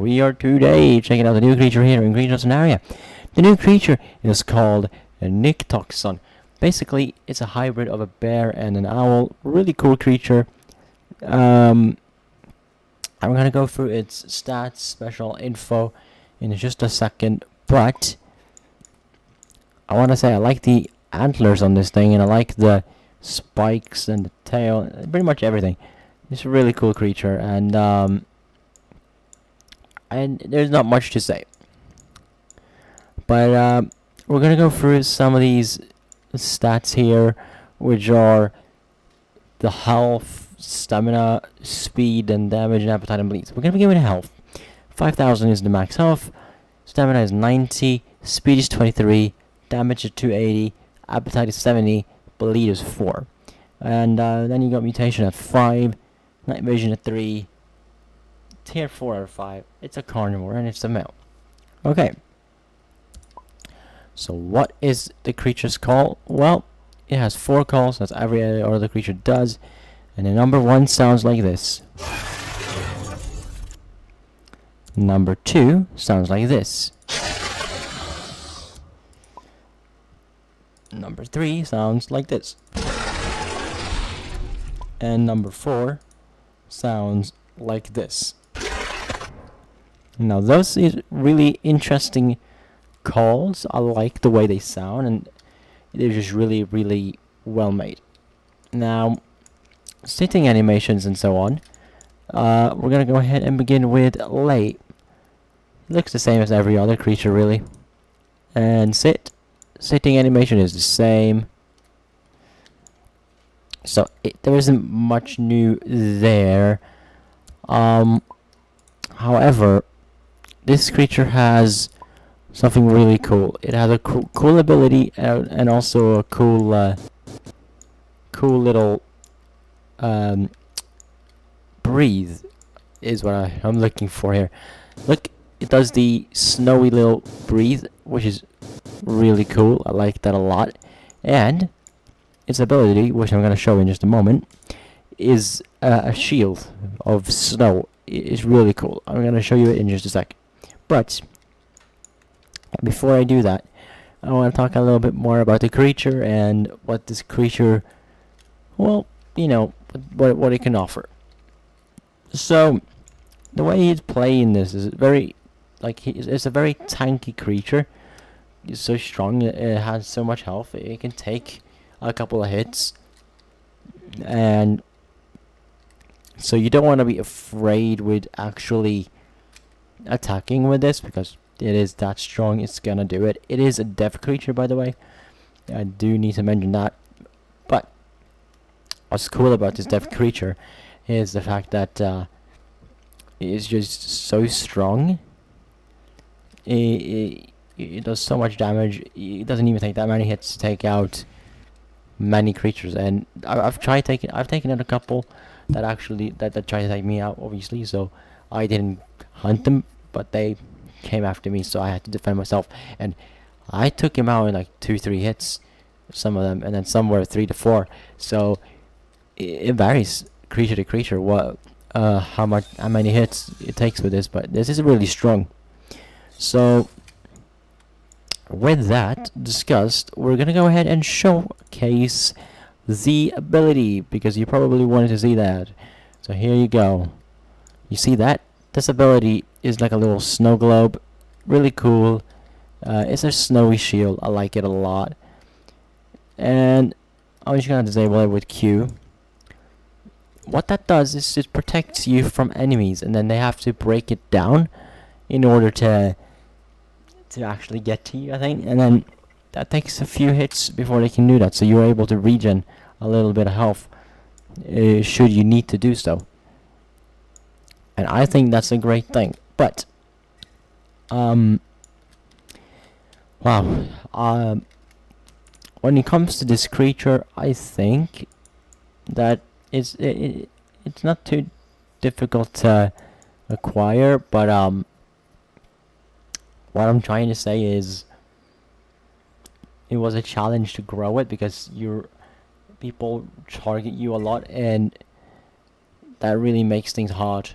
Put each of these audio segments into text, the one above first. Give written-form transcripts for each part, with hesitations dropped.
we are today checking out the new creature here in Sonaria. The new creature is called a Nyctoxon. Basically, it's a hybrid of a bear and an owl. Really cool creature. I'm gonna go through its stats, special info in just a second, but I want to say I like the antlers on this thing, and I like the spikes and the tail, pretty much everything. It's a really cool creature, and there's not much to say. But we're gonna go through some of these stats here, which are the health, stamina, speed, and damage, and appetite, and bleed. So we're gonna begin with health. 5,000 is the max health. Stamina is 90. Speed is 23. Damage is 280. Appetite is 70. Bleed is 4. And then you got mutation at 5. Night vision at 3. Tier 4 out of 5. It's a carnivore and it's a male. Okay. So what is the creature's call? Well, it has 4 calls, as every other creature does. And the number 1 sounds like this. Number 2 sounds like this. Number 3 sounds like this. And number 4 sounds like this. Now those is really interesting calls. I like the way they sound, and they're just really, really well made. Now, sitting animations and so on. We're gonna go ahead and begin with lay. Looks the same as every other creature, really. And sitting animation is the same. So there isn't much new there. However, this creature has something really cool. It has a cool ability and also a cool little breathe is what I'm looking for here. Look, it does the snowy little breathe, which is really cool. I like that a lot. And its ability, which I'm going to show in just a moment, is a shield of snow. It's really cool. I'm going to show you it in just a sec. But before I do that, I want to talk a little bit more about the creature and what this creature, well, you know, what it can offer. So, the way he's playing this is very, like, it's a very tanky creature. It's so strong, it has so much health, it can take a couple of hits. And so you don't want to be afraid with actually attacking with this, because it is that strong. It's gonna do it. It is a deaf creature, by the way. I do need to mention that. But what's cool about this deaf creature is the fact that it is just so strong. It does so much damage. It doesn't even take that many hits to take out many creatures. And I've taken out a couple that actually that tried to take me out, obviously. So I didn't hunt them, but they came after me, so I had to defend myself. And I took him out in like 2-3 hits, some of them, and then some were 3 to 4. So it varies creature to creature what how many hits it takes with this, but this is really strong. So with that discussed, we're gonna go ahead and showcase the ability, because you probably wanted to see that. So here you go. You see that? This ability is like a little snow globe. Really cool. It's a snowy shield. I like it a lot. And I'm just gonna disable it with Q. What that does is it protects you from enemies, and then they have to break it down in order to actually get to you, I think. And then that takes a few hits before they can do that, so you're able to regen a little bit of health should you need to do so. And I think that's a great thing. But wow, when it comes to this creature, I think that it's not too difficult to acquire, but what I'm trying to say is it was a challenge to grow it, because people target you a lot, and that really makes things hard.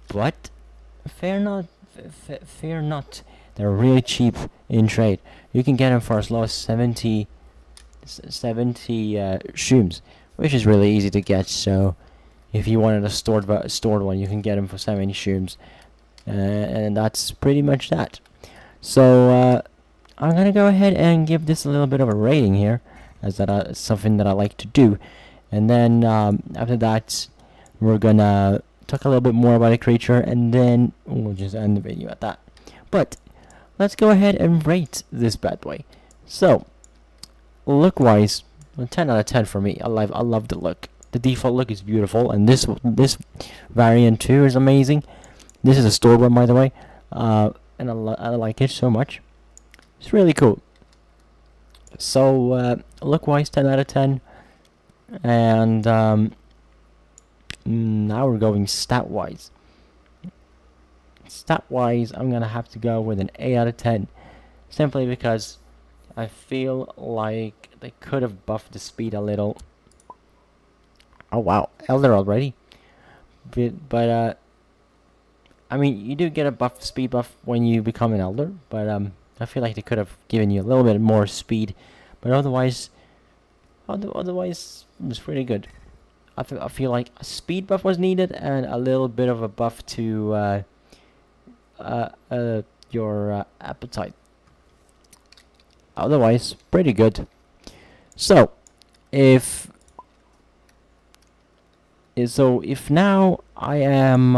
But fear not. They're really cheap in trade. You can get them for as low as 70 shrooms, which is really easy to get. So if you wanted a stored one, you can get them for 70 shrooms, and that's pretty much that. So I'm gonna go ahead and give this a little bit of a rating here, as that something that I like to do, and then after that we're gonna talk a little bit more about the creature, and then we'll just end the video at that. But let's go ahead and rate this bad boy. So look wise, 10 out of 10 for me. I love the look. The default look is beautiful, and this variant too is amazing. This is a store one, by the way, and I like it so much. It's really cool. So look wise, 10 out of 10, and now we're going stat wise. Stat wise, I'm gonna have to go with an 8 out of 10, simply because I feel like they could have buffed the speed a little. Oh wow, Elder already. But I mean, you do get a speed buff when you become an Elder, but I feel like they could have given you a little bit more speed. But otherwise it was pretty good. I feel like a speed buff was needed, and a little bit of a buff to your appetite. Otherwise, pretty good. So, if now I am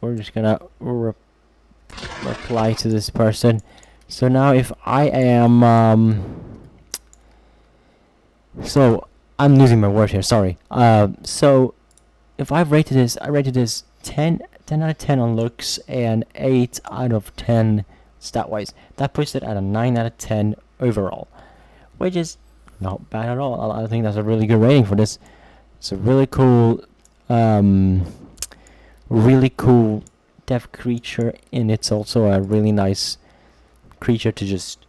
we're just gonna reply to this person. So now if I am so I'm losing my word here, sorry. So if I rated this 10 out of 10 on looks and 8 out of 10 stat wise. That puts it at a 9 out of 10 overall, which is not bad at all. I think that's a really good rating for this. It's a really cool deaf creature, and it's also a really nice creature to just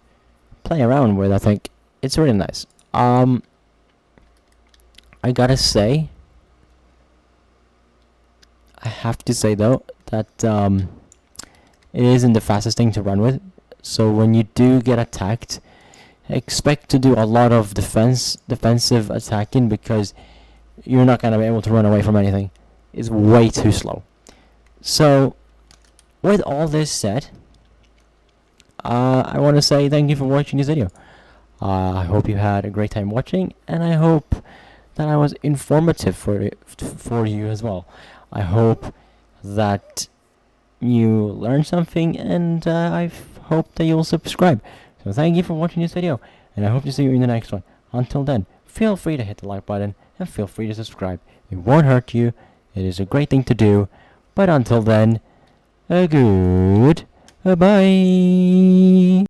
play around with. I think it's really nice. I gotta say, I have to say though that it isn't the fastest thing to run with. So when you do get attacked, expect to do a lot of defensive attacking, because you're not gonna be able to run away from anything. It's way too slow. So with all this said, I want to say thank you for watching this video. I hope you had a great time watching, and I hope that I was informative for you as well. I hope that you learned something, and I hope that you'll subscribe. So thank you for watching this video, and I hope to see you in the next one. Until then, feel free to hit the like button, and feel free to subscribe. It won't hurt you. It is a great thing to do. But until then, a good bye.